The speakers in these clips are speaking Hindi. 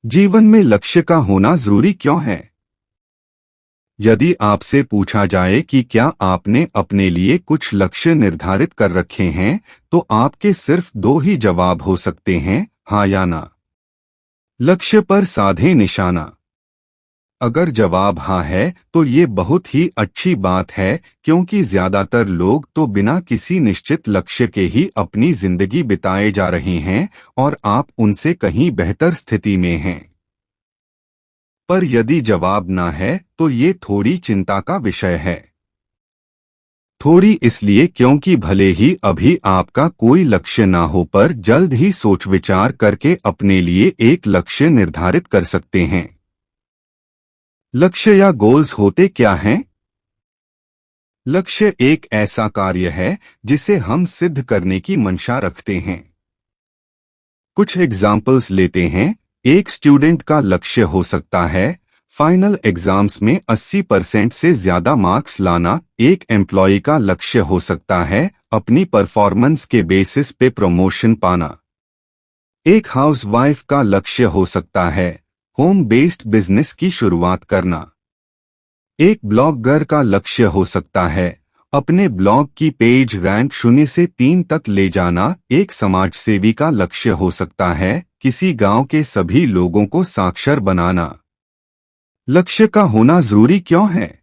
जीवन में लक्ष्य का होना जरूरी क्यों है? यदि आपसे पूछा जाए कि क्या आपने अपने लिए कुछ लक्ष्य निर्धारित कर रखे हैं, तो आपके सिर्फ दो ही जवाब हो सकते हैं, हाँ या ना। लक्ष्य पर साधे निशाना। अगर जवाब हाँ है तो ये बहुत ही अच्छी बात है, क्योंकि ज्यादातर लोग तो बिना किसी निश्चित लक्ष्य के ही अपनी जिंदगी बिताए जा रहे हैं और आप उनसे कहीं बेहतर स्थिति में हैं। पर यदि जवाब ना है तो ये थोड़ी चिंता का विषय है। थोड़ी इसलिए क्योंकि भले ही अभी आपका कोई लक्ष्य ना हो, पर जल्द ही सोच विचार करके अपने लिए एक लक्ष्य निर्धारित कर सकते हैं। लक्ष्य या गोल्स होते क्या हैं? लक्ष्य एक ऐसा कार्य है जिसे हम सिद्ध करने की मंशा रखते हैं। कुछ एग्जाम्पल्स लेते हैं। एक स्टूडेंट का लक्ष्य हो सकता है फाइनल एग्जाम्स में 80% से ज्यादा मार्क्स लाना। एक एम्प्लॉय का लक्ष्य हो सकता है अपनी परफॉर्मेंस के बेसिस पे प्रमोशन पाना। एक हाउसवाइफ का लक्ष्य हो सकता है होम बेस्ड बिजनेस की शुरुआत करना। एक ब्लॉगर का लक्ष्य हो सकता है अपने ब्लॉग की पेज रैंक 0 से 3 तक ले जाना। एक समाजसेवी का लक्ष्य हो सकता है किसी गांव के सभी लोगों को साक्षर बनाना। लक्ष्य का होना जरूरी क्यों है?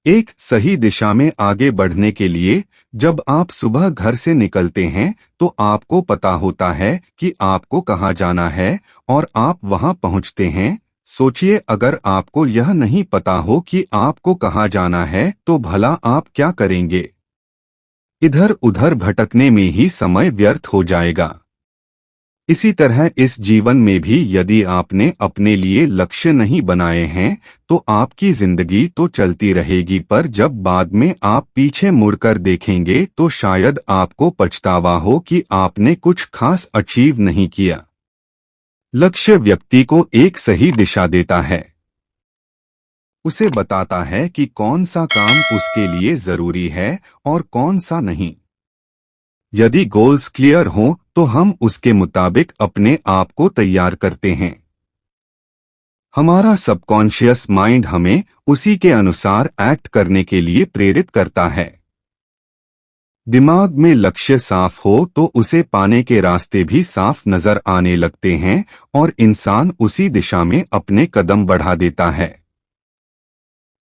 एक सही दिशा में आगे बढ़ने के लिए जब आप सुबह घर से निकलते हैं तो आपको पता होता है कि आपको कहाँ जाना है और आप वहां पहुंचते हैं। सोचिए, अगर आपको यह नहीं पता हो कि आपको कहाँ जाना है तो भला आप क्या करेंगे? इधर उधर भटकने में ही समय व्यर्थ हो जाएगा। इसी तरह इस जीवन में भी यदि आपने अपने लिए लक्ष्य नहीं बनाए हैं तो आपकी जिंदगी तो चलती रहेगी, पर जब बाद में आप पीछे मुड़कर देखेंगे तो शायद आपको पछतावा हो कि आपने कुछ खास अचीव नहीं किया। लक्ष्य व्यक्ति को एक सही दिशा देता है। उसे बताता है कि कौन सा काम उसके लिए जरूरी है और कौन सा नहीं। यदि गोल्स क्लियर हों तो हम उसके मुताबिक अपने आप को तैयार करते हैं। हमारा सबकॉन्शियस माइंड हमें उसी के अनुसार एक्ट करने के लिए प्रेरित करता है। दिमाग में लक्ष्य साफ हो तो उसे पाने के रास्ते भी साफ नजर आने लगते हैं और इंसान उसी दिशा में अपने कदम बढ़ा देता है।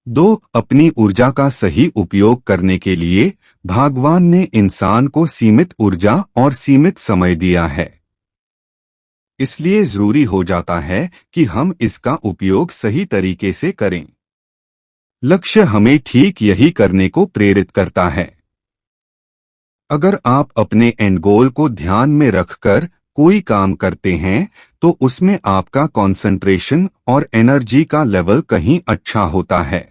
2. अपनी ऊर्जा का सही उपयोग करने के लिए भगवान ने इंसान को सीमित ऊर्जा और सीमित समय दिया है। इसलिए जरूरी हो जाता है कि हम इसका उपयोग सही तरीके से करें। लक्ष्य हमें ठीक यही करने को प्रेरित करता है। अगर आप अपने एंड गोल को ध्यान में रखकर कोई काम करते हैं तो उसमें आपका कंसंट्रेशन और एनर्जी का लेवल कहीं अच्छा होता है।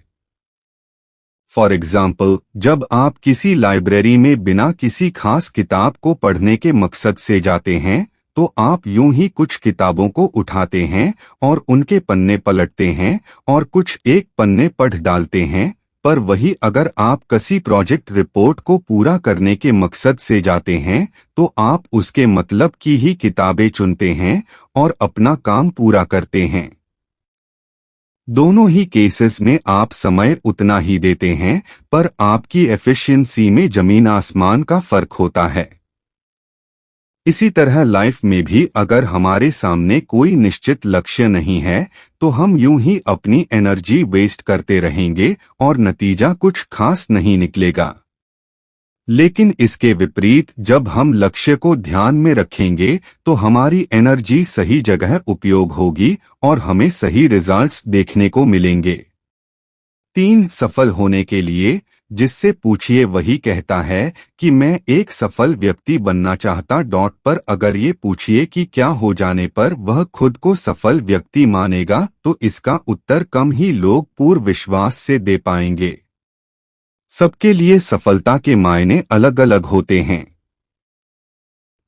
फॉर एग्जाम्पल, जब आप किसी लाइब्रेरी में बिना किसी खास किताब को पढ़ने के मकसद से जाते हैं तो आप यूं ही कुछ किताबों को उठाते हैं और उनके पन्ने पलटते हैं और कुछ एक पन्ने पढ़ डालते हैं। पर वही अगर आप किसी प्रोजेक्ट रिपोर्ट को पूरा करने के मकसद से जाते हैं तो आप उसके मतलब की ही किताबें चुनते हैं और अपना काम पूरा करते हैं। दोनों ही केसेस में आप समय उतना ही देते हैं, पर आपकी एफिशिएंसी में जमीन आसमान का फर्क होता है। इसी तरह लाइफ में भी अगर हमारे सामने कोई निश्चित लक्ष्य नहीं है तो हम यूं ही अपनी एनर्जी वेस्ट करते रहेंगे और नतीजा कुछ खास नहीं निकलेगा। लेकिन इसके विपरीत जब हम लक्ष्य को ध्यान में रखेंगे तो हमारी एनर्जी सही जगह उपयोग होगी और हमें सही रिजल्ट्स देखने को मिलेंगे। 3. सफल होने के लिए जिससे पूछिए वही कहता है कि मैं एक सफल व्यक्ति बनना चाहता पर अगर ये पूछिए कि क्या हो जाने पर वह खुद को सफल व्यक्ति मानेगा तो इसका उत्तर कम ही लोग पूर्ण विश्वास से दे पाएंगे। सबके लिए सफलता के मायने अलग अलग होते हैं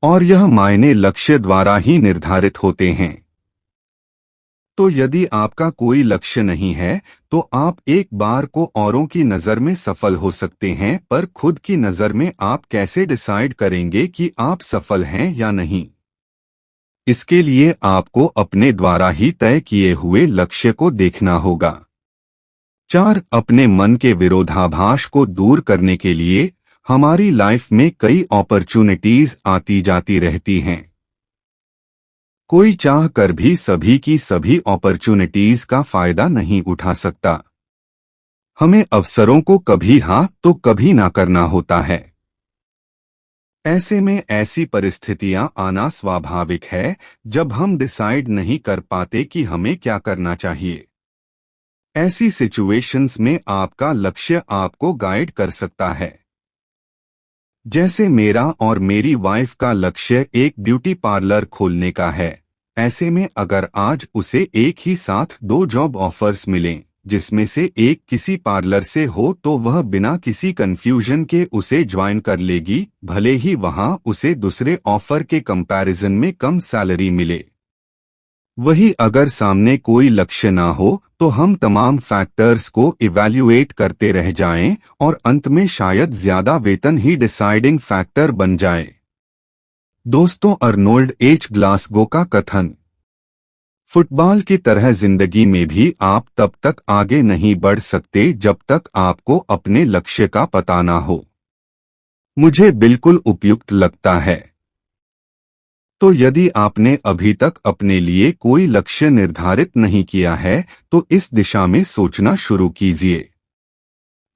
और यह मायने लक्ष्य द्वारा ही निर्धारित होते हैं। तो यदि आपका कोई लक्ष्य नहीं है तो आप एक बार को औरों की नज़र में सफल हो सकते हैं, पर खुद की नज़र में आप कैसे डिसाइड करेंगे कि आप सफल हैं या नहीं? इसके लिए आपको अपने द्वारा ही तय किए हुए लक्ष्य को देखना होगा। 4. अपने मन के विरोधाभास को दूर करने के लिए हमारी लाइफ में कई अपॉर्चुनिटीज आती जाती रहती हैं। कोई चाह कर भी सभी की सभी अपॉर्चुनिटीज का फायदा नहीं उठा सकता। हमें अवसरों को कभी हाँ तो कभी ना करना होता है। ऐसे में ऐसी परिस्थितियां आना स्वाभाविक है जब हम डिसाइड नहीं कर पाते कि हमें क्या करना चाहिए। ऐसी सिचुएशंस में आपका लक्ष्य आपको गाइड कर सकता है। जैसे मेरा और मेरी वाइफ का लक्ष्य एक ब्यूटी पार्लर खोलने का है। ऐसे में अगर आज उसे एक ही साथ 2 जॉब ऑफर्स मिलें, जिसमें से एक किसी पार्लर से हो, तो वह बिना किसी कंफ्यूजन के उसे ज्वाइन कर लेगी, भले ही वहां उसे दूसरे ऑफर के कंपैरिजन में कम सैलरी मिले। वही अगर सामने कोई लक्ष्य ना हो तो हम तमाम फैक्टर्स को इवैल्यूएट करते रह जाएं और अंत में शायद ज्यादा वेतन ही डिसाइडिंग फैक्टर बन जाए। दोस्तों, अर्नोल्ड एच ग्लासगो का कथन, फुटबॉल की तरह जिंदगी में भी आप तब तक आगे नहीं बढ़ सकते जब तक आपको अपने लक्ष्य का पता ना हो, मुझे बिल्कुल उपयुक्त लगता है। तो यदि आपने अभी तक अपने लिए कोई लक्ष्य निर्धारित नहीं किया है तो इस दिशा में सोचना शुरू कीजिए।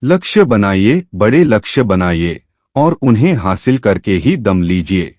लक्ष्य बनाइए, बड़े लक्ष्य बनाइए और उन्हें हासिल करके ही दम लीजिए।